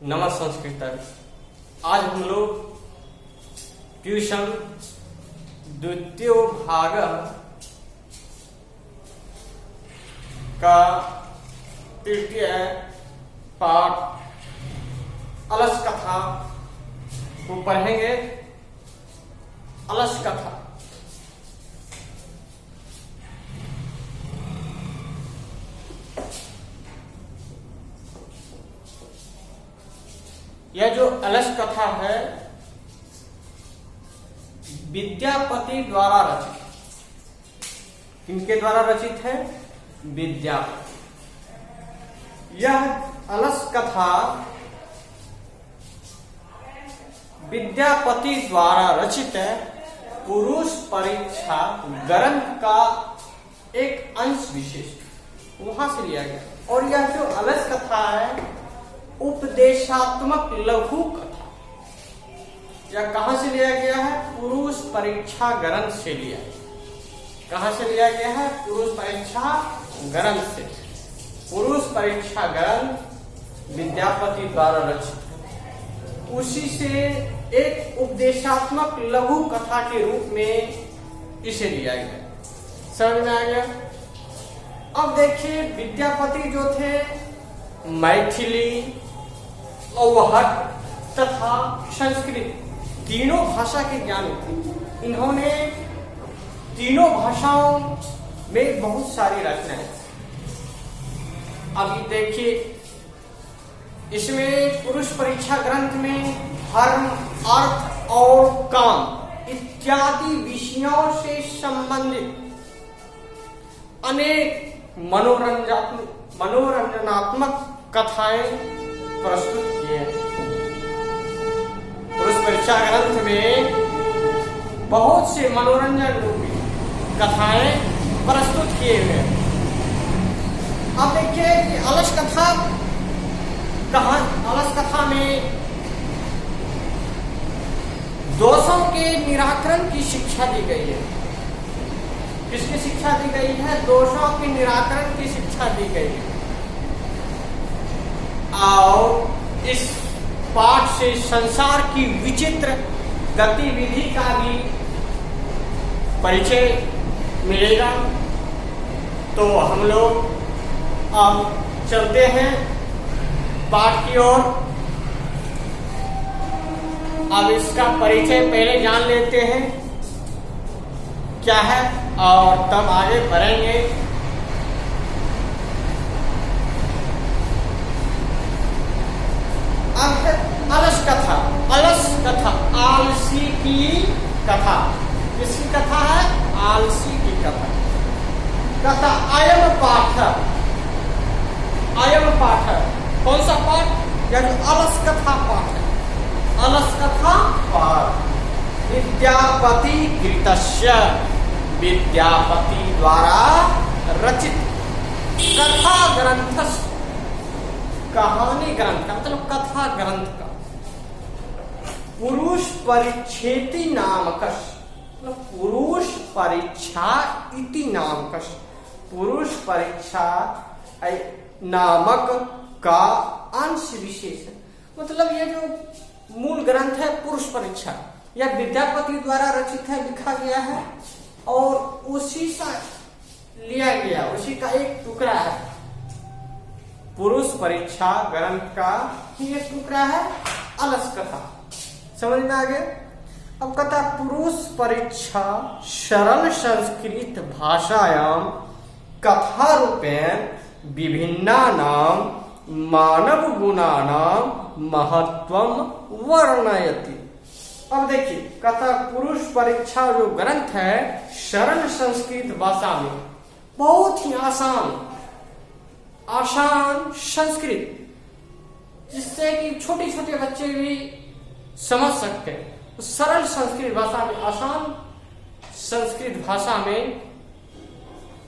नमस्कार संस्कृत। आज हम लोग ट्यूशन द्वितीय भाग का तृतीय पाठ अलस कथा को पढ़ेंगे। अलस कथा यह जो अलस कथा है विद्यापति द्वारा रचित। किनके द्वारा रचित है? विद्यापति। यह अलस कथा विद्यापति द्वारा रचित पुरुष परीक्षा ग्रंथ का एक अंश विशेष वहां से लिया गया। और यह जो अलस कथा है उपदेशात्मक लघु कथा, यह कहां से लिया गया है? पुरुष परीक्षा ग्रंथ से लिया। कहां से लिया गया है? पुरुष परीक्षा ग्रंथ से। पुरुष परीक्षा ग्रंथ विद्यापति द्वारा रचित है। उसी से एक उपदेशात्मक लघु कथा के रूप में इसे लिया गया। समझ में आ गया? अब देखिए, विद्यापति जो थे मैथिली, अवहट तथा संस्कृत तीनों भाषा के ज्ञानी थे। इन्होंने तीनों भाषाओं में बहुत सारी रचनाएं। अभी देखिए, इसमें पुरुष परीक्षा ग्रंथ में धर्म, अर्थ और काम इत्यादि विषयों से संबंधित अनेक मनोरंजनात्मक कथाएं प्रस्तुत किए हैं। पुरुष परीक्षा ग्रंथ में बहुत से मनोरंजन रूपी कथाएं प्रस्तुत किए हुए हैं। अब देखिए कि अलस कथा में दोषों के निराकरण की शिक्षा दी गई है। किसकी शिक्षा दी गई है? दोषों के निराकरण की शिक्षा दी गई है। और इस पाठ से संसार की विचित्र गतिविधि का भी परिचय मिलेगा। तो हम लोग अब चलते हैं पाठ की ओर। अब इसका परिचय पहले जान लेते हैं क्या है, और तब आगे बढ़ेंगे। अलस कथा। अलस कथा आलसी की कथा। किसकी कथा है? आलसी की कथा। कथा अयम पाठ। अयम पाठ कौन सा पाठ? यह जो अलस कथा पाठ है। अलस कथा पाठ विद्यापति कृतस्य, विद्यापति द्वारा रचित कथा ग्रंथ, कहानी ग्रंथ का मतलब कथा ग्रंथ का। पुरुष परिच्छेति नामकश, पुरुष परीक्षा इति नामकश, पुरुष परीक्षा नामक का अंश विशेष है। मतलब ये जो मूल ग्रंथ है पुरुष परीक्षा, यह विद्यापति द्वारा रचित है, लिखा गया है और उसी से लिया गया, उसी का एक टुकड़ा है। पुरुष परीक्षा ग्रंथ का ही एक टुकड़ा है अलस कथा। समझ में आ गया? अब कथा पुरुष परीक्षा सरल संस्कृत भाषायाम कथा रूपेण विभिन्नानां मानव गुणानां महत्वम वर्णयति। अब देखिए, कथा पुरुष परीक्षा जो ग्रंथ है सरल संस्कृत भाषा में, बहुत ही आसान संस्कृत, जिससे कि छोटे छोटे बच्चे भी समझ सकते हैं। तो सरल संस्कृत भाषा में, आसान संस्कृत भाषा में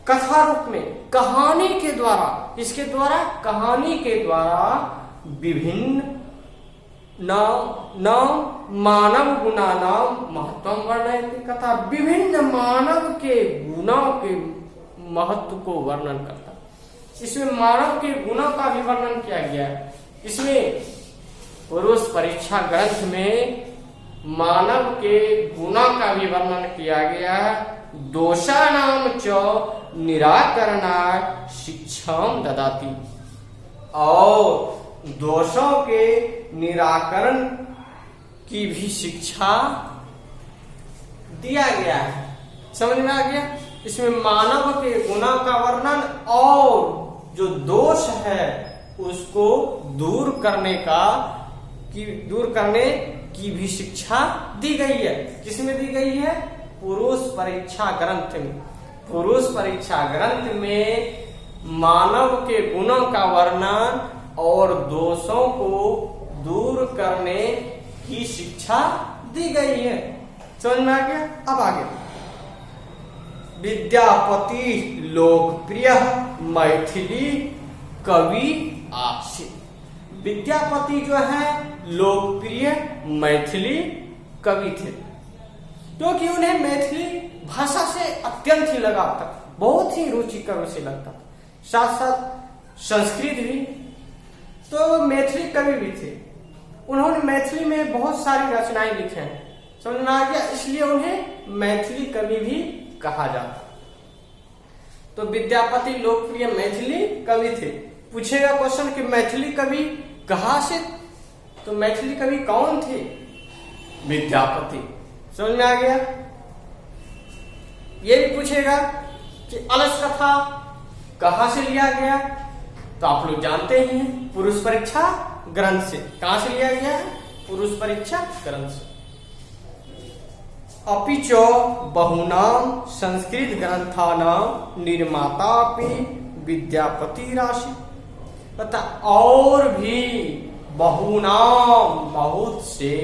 कथा रूप में कहानी के द्वारा, इसके द्वारा कहानी के द्वारा विभिन्न मानव गुणानाम महत्वम वर्णयति। कथा विभिन्न मानव के गुणों के महत्व को वर्णन करता। इसमें मानव के गुणों का भी वर्णन किया गया है। इसमें परीक्षा ग्रंथ में मानव के गुणों का भी वर्णन किया गया है। दोषानाम च निराकरणाय शिक्षाम ददाति, और दोषों के निराकरण की भी शिक्षा दिया गया है। समझ में आ गया? इसमें मानव के गुणों का वर्णन और जो दोष है उसको दूर करने की भी शिक्षा दी गई है। किसमें दी गई है? पुरुष परीक्षा ग्रंथ में। पुरुष परीक्षा ग्रंथ में मानव के गुणों का वर्णन और दोषों को दूर करने की शिक्षा दी गई है। समझ में आ गया? अब आगे, विद्यापति लोकप्रिय मैथिली कवि आसी। विद्यापति जो है लोकप्रिय मैथिली कवि थे, क्योंकि उन्हें मैथिली भाषा से अत्यंत ही लगाव था, बहुत ही रुचिकर उसे लगता था। साथ साथ संस्कृत भी, तो मैथिली कवि भी थे। उन्होंने मैथिली में बहुत सारी रचनाएं लिखे हैं। समझ में आ गया? इसलिए उन्हें मैथिली कवि भी कहा जाता। तो विद्यापति लोकप्रिय मैथिली कवि थे। पूछेगा क्वेश्चन कि मैथिली कवि कहाँ से, तो मैथिली कवि कौन थे? विद्यापति। समझ में आ गया? ये भी पूछेगा कि अलस कथा कहाँ से लिया गया, तो आप लोग जानते ही हैं, पुरुष परीक्षा ग्रंथ से। कहां से लिया गया है? पुरुष परीक्षा ग्रंथ से। अपिच बहुनाम संस्कृत ग्रंथानाम निर्माता विद्यापति राशि, तथा और भी बहुनाम बहुत से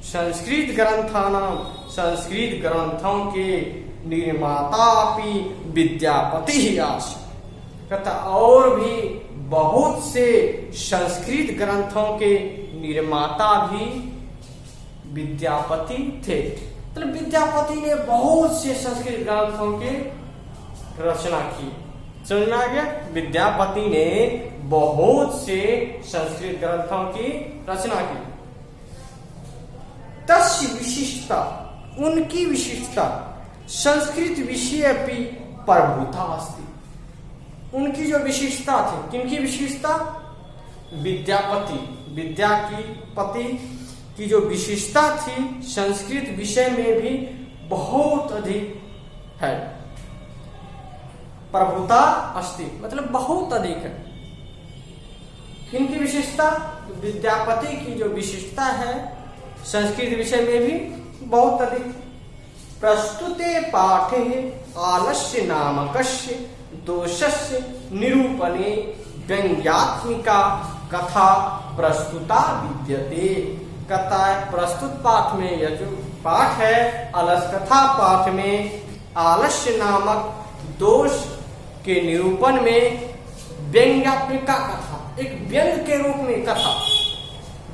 संस्कृत ग्रंथानाम संस्कृत ग्रंथों के निर्माता विद्यापति ही राशि, तथा और भी बहुत से संस्कृत ग्रंथों के निर्माता भी विद्यापति थे। मतलब विद्यापति ने बहुत से संस्कृत ग्रंथों के रचना की। समझ में आ गया? विद्यापति ने बहुत से संस्कृत ग्रंथों की रचना की। तस्य विशिष्टता, उनकी विशिष्टता संस्कृत विषय भी प्रभुता अस्ति। उनकी जो विशिष्टता थी, किनकी विशिष्टता? विद्यापति, विद्या की पति की जो विशिष्टता थी संस्कृत विषय में भी बहुत अधिक है। प्रभुता अस्ति मतलब बहुत अधिक है। किनकी विशिष्टता? विद्यापति की जो विशिष्टता है संस्कृत विषय में भी बहुत अधिक। प्रस्तुते पाठे आलस्य नामकस्य दोषस्य निरूपणे व्यंग्यात्मिका कथा प्रस्तुता विद्यते। कथा प्रस्तुत पाठ में, यह जो पाठ है अलस कथा पाठ में आलस्य नामक दोष के निरूपण में व्यंग्यात्मिका कथा, एक व्यंग के रूप में कथा,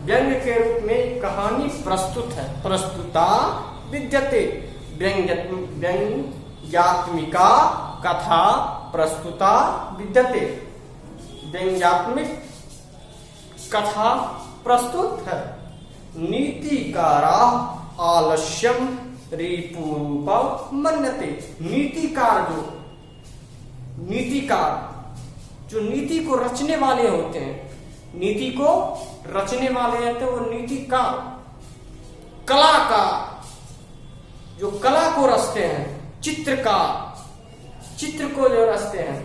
व्यंग के रूप में कहानी प्रस्तुत है। प्रस्तुता विद्यते, व्यंग्यात्मिका कथा प्रस्तुता विद्यते, व्यंग्यात्मिक कथा प्रस्तुत है। नीतिकारा आलस्यम रिपुरूपम मन्यते। नीतिकार जो नीति को रचने वाले होते हैं, नीति को रचने वाले हैं, तो वो नीतिकार, कलाकार जो कला को रचते हैं, चित्रकार चित्र को जो रचते हैं,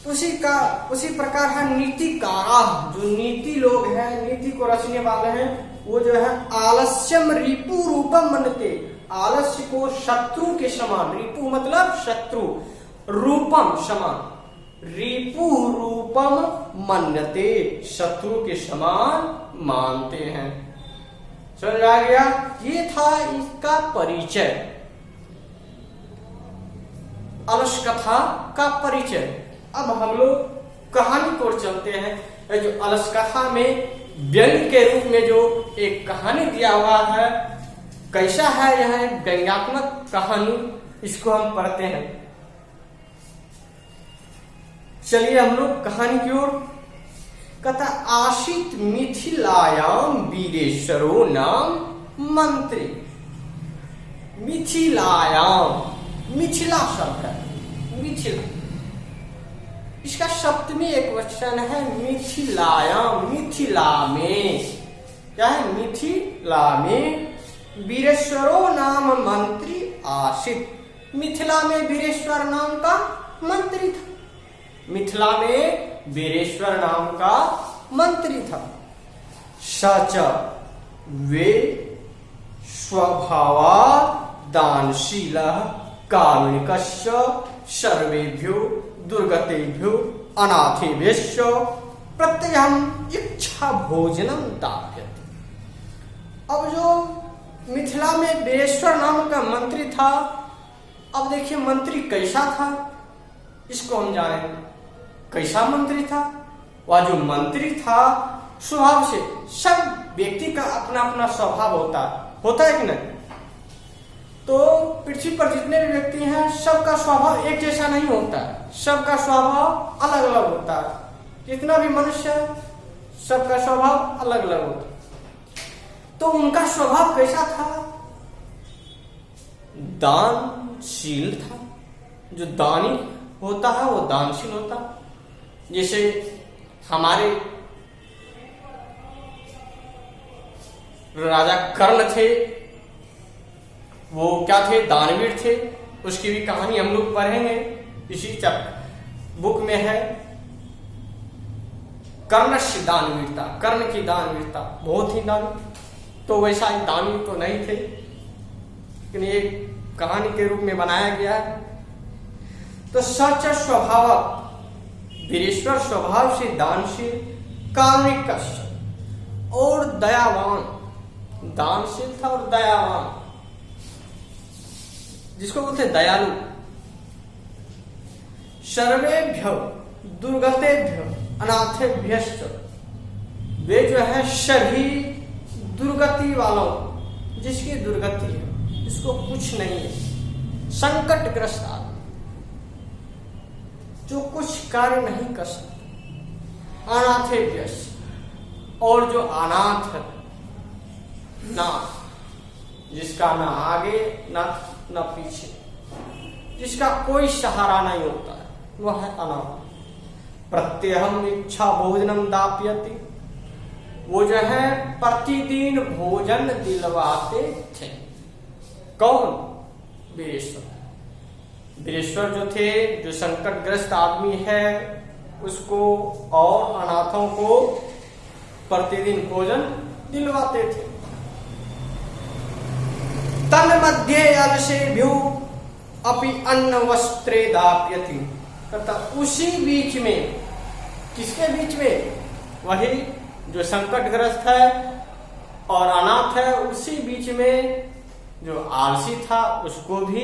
उसी प्रकार है नीतिकारा, जो नीति लोग हैं, नीति को रचने वाले हैं, वो जो है आलस्यम रिपु रूपम मनते, आलस्य को शत्रु के समान, रिपु मतलब शत्रु, रूपम समान, रिपु रूपम मन्यते शत्रु के समान मानते हैं। समझ आ गया? ये था इसका परिचय, अलस कथा का परिचय। अब हम लोग कहानी को चलते हैं। जो अलस कथा में व्यंग के रूप में जो एक कहानी दिया हुआ है, कैसा है यह व्यंग्यात्मक कहानी, इसको हम पढ़ते हैं। चलिए हम लोग कहानी की ओर। कहता आशित मिथिलायाम वीरेश्वरो नाम मंत्री। मिथिलायाम, मिथिला शब्द है, मिथिला, इसका सप्तमी एक वचन है मिथिलायाम, मिथिला में। क्या है? मिथिला में वीरेश्वरो नाम मंत्री आशित। मिथिला में वीरेश्वर नाम का मंत्री था, मिथिला में वीरेश्वर नाम का मंत्री था। सच वे स्वभावा दानशील कारुणिकस्य सर्वेभ्यो दुर्गतेभ्यो अनाथेभ्यश्च प्रत्यहम इच्छा भोजनम दाप्यते। अब जो मिथिला में वीरेश्वर नाम का मंत्री था, अब देखिए मंत्री कैसा था, इसको हम जानेंगे। कैसा मंत्री था? वह जो मंत्री था स्वभाव से, सब व्यक्ति का अपना अपना स्वभाव होता है कि नहीं? तो पृथ्वी पर जितने भी व्यक्ति हैं सबका स्वभाव एक जैसा नहीं होता है, सबका स्वभाव अलग अलग होता है। जितना भी मनुष्य है सबका स्वभाव अलग अलग होता है। तो उनका स्वभाव कैसा था? दानशील था। जो दानी होता है वो दानशील होता है। जैसे हमारे राजा कर्ण थे, वो क्या थे? दानवीर थे। उसकी भी कहानी हम लोग पढ़ेंगे, इसी बुक में है। कर्ण से दानवीरता, कर्ण की दानवीरता, बहुत ही दानी। तो वैसा ही दानी तो नहीं थे, लेकिन ये कहानी के रूप में बनाया गया है। तो सच स्वभाव, वीरेश्वर स्वभाव से दानशील, कारुणिक और दयावान। दानशील था और दयावान, जिसको बोलते दयालु। सर्वेभ्यो दुर्गतेभ्यो अनाथेभ्यश्च, वे जो है सभी दुर्गति वालों, जिसकी दुर्गति है, इसको कुछ नहीं है, संकटग्रस्त आदमी, जो कुछ कार्य नहीं कर सकता। अनाथेभ्यश्च, और जो अनाथ है, नाथ, जिसका ना आगे ना पीछे, जिसका कोई सहारा नहीं होता है, वह है अनाथ। प्रत्यहम इच्छा भोजनम दाप्यति, वो जो है प्रतिदिन भोजन दिलवाते थे। कौन? वीरेश्वर। वीरेश्वर जो थे, जो संकटग्रस्त आदमी है उसको और अनाथों को प्रतिदिन भोजन दिलवाते थे। तन्मध्ये अलसेभ्यो अपि अन्न वस्त्रे दाप्यति, कहता उसी बीच में, किसके बीच में? वही जो संकटग्रस्त है और अनाथ है, उसी बीच में जो आलसी था उसको भी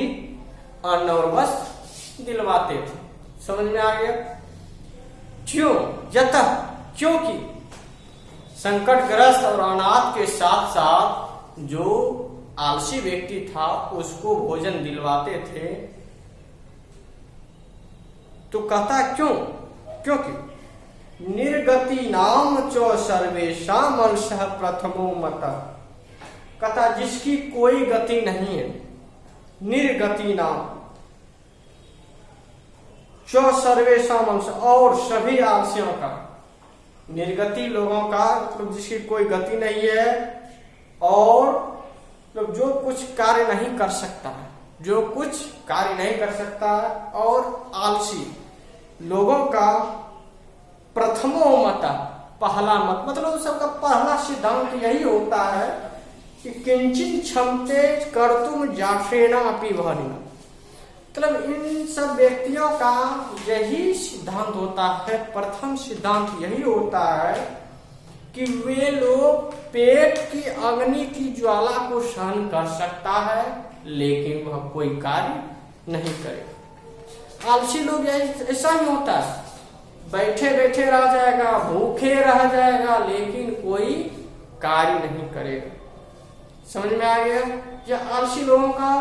अन्न और वस्त्र दिलवाते थे। समझ में आ गया? क्यों? यतः, क्योंकि संकटग्रस्त और अनाथ के साथ साथ जो आलसी व्यक्ति था उसको भोजन दिलवाते थे। तो कहता क्यों? क्योंकि निर्गति नाम च सर्वेषाम अंशः प्रथमो मतः, कहता जिसकी कोई गति नहीं है, निर्गति नाम च सर्वेषाम अंश, और सभी आलसियों का, निर्गति लोगों का मतलब जिसकी कोई गति नहीं है और जो कुछ कार्य नहीं कर सकता है, जो कुछ कार्य नहीं कर सकता है, और आलसी लोगों का प्रथमो मत, पहला मत, मतलब सबका पहला सिद्धांत यही होता है कि किंचित क्षमते कर्तुम जाठेना अपि भरिना, मतलब इन सब व्यक्तियों का यही सिद्धांत होता है, प्रथम सिद्धांत यही होता है कि वे लोग पेट की अग्नि की ज्वाला को सहन कर सकता है लेकिन वह कोई कार्य नहीं करेगा। आलसी लोग ऐसा ही होता है, बैठे बैठे रह जाएगा, भूखे रह जाएगा, लेकिन कोई कार्य नहीं करेगा। समझ में आ गया? यह आलसी लोगों का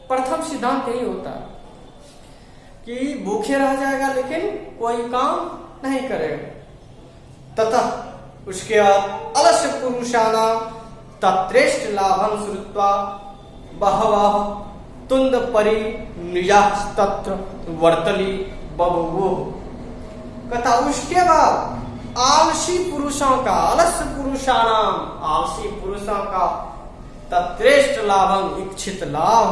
प्रथम सिद्धांत यही होता है कि भूखे रह जाएगा लेकिन कोई काम नहीं करेगा। तथा उसके बाद अलस्य पुरुषाणाम तत्रेष्ट लाभं श्रुत्वा बहवः तुंद परि निजास्तत्र वर्तली बभूवुः। कथा उसके बाद आलसी पुरुषों का, अलस्य पुरुषाणाम, आलसी पुरुषों का तत्रेष्ट लाभम, इच्छित लाभ,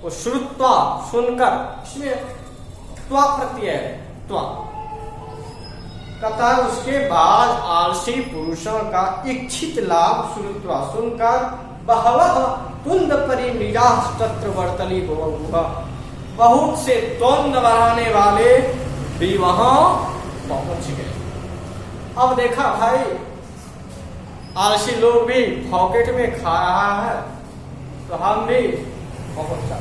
वो श्रुत्वा, सुनकर, इसमें त्वा प्रत्यय है, त्वा। कथा उसके बाद आलसी पुरुषों का इच्छित लाभ श्रुत्वा, सुनकर बहवः तुंद परि निजास्तत्र वर्तली बभूवुः, बहुत से द्वंद बढ़ाने वाले भी वहां पहुंच गए। अब देखा भाई, आलसी लोग भी पॉकेट में खा रहा है तो हम भी पहुंचा।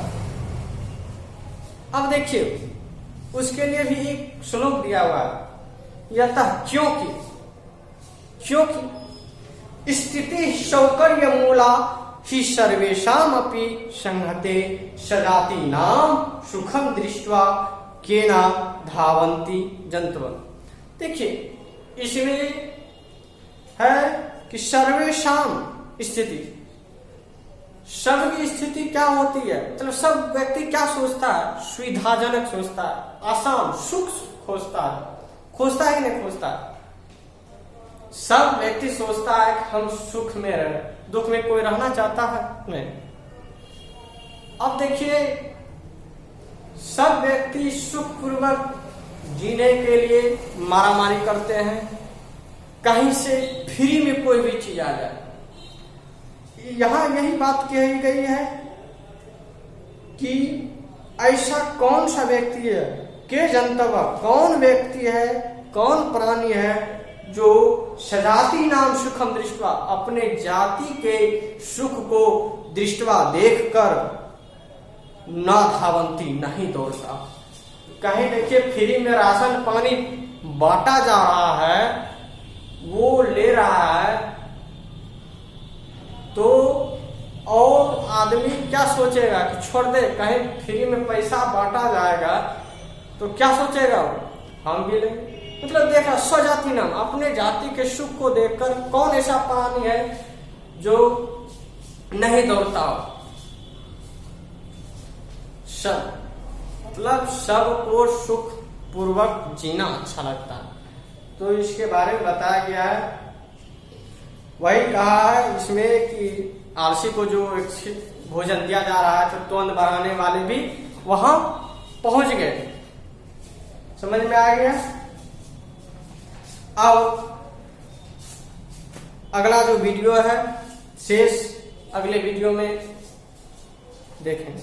अब देखिए उसके लिए भी एक श्लोक दिया हुआ है, यतः क्योंकि स्थिति सौकर्य मूला ही सर्वेषाम अपि संहते सजाति नाम सुखम दृष्ट्वा केना धावन्ति जंतवः। देखिए इसमें है कि सर्वेषाम स्थिति, सबकी स्थिति क्या होती है, मतलब सब व्यक्ति क्या सोचता है, सुविधाजनक सोचता है, आसान सुख खोजता है कि नहीं खोजता है? सब व्यक्ति सोचता है कि हम सुख में रहे, दुख में कोई रहना चाहता है? नहीं। अब देखिए सब व्यक्ति सुखपूर्वक जीने के लिए मारामारी करते हैं, कहीं से फ्री में कोई भी चीज आ जाए। यहां यही बात कही गई है कि ऐसा कौन सा व्यक्ति है, के जनतवा, कौन व्यक्ति है, कौन प्राणी है जो सजाति नाम सुखम दृष्टवा, अपने जाति के सुख को दृष्टवा देखकर न धावंती, नहीं दौड़ता। कहीं देखिए फ्री में राशन पानी बांटा जा रहा है, वो ले रहा है, तो और आदमी क्या सोचेगा कि छोड़ दे, कहीं फ्री में पैसा बांटा जाएगा तो क्या सोचेगा वो, हम भी लेंगे। मतलब देखा स्वजाति नाम, अपने जाति के सुख को देखकर कौन ऐसा प्राणी है जो नहीं दौड़ता हो। सब मतलब सबको सुख पूर्वक जीना अच्छा लगता है, तो इसके बारे में बताया गया है। वही कहा है इसमें कि आलसी को जो भोजन दिया जा रहा है तो द्वंद बढ़ाने वाले भी वहां पहुंच गए। समझ में आ गया? अब अगला जो वीडियो है शेष अगले वीडियो में देखेंगे।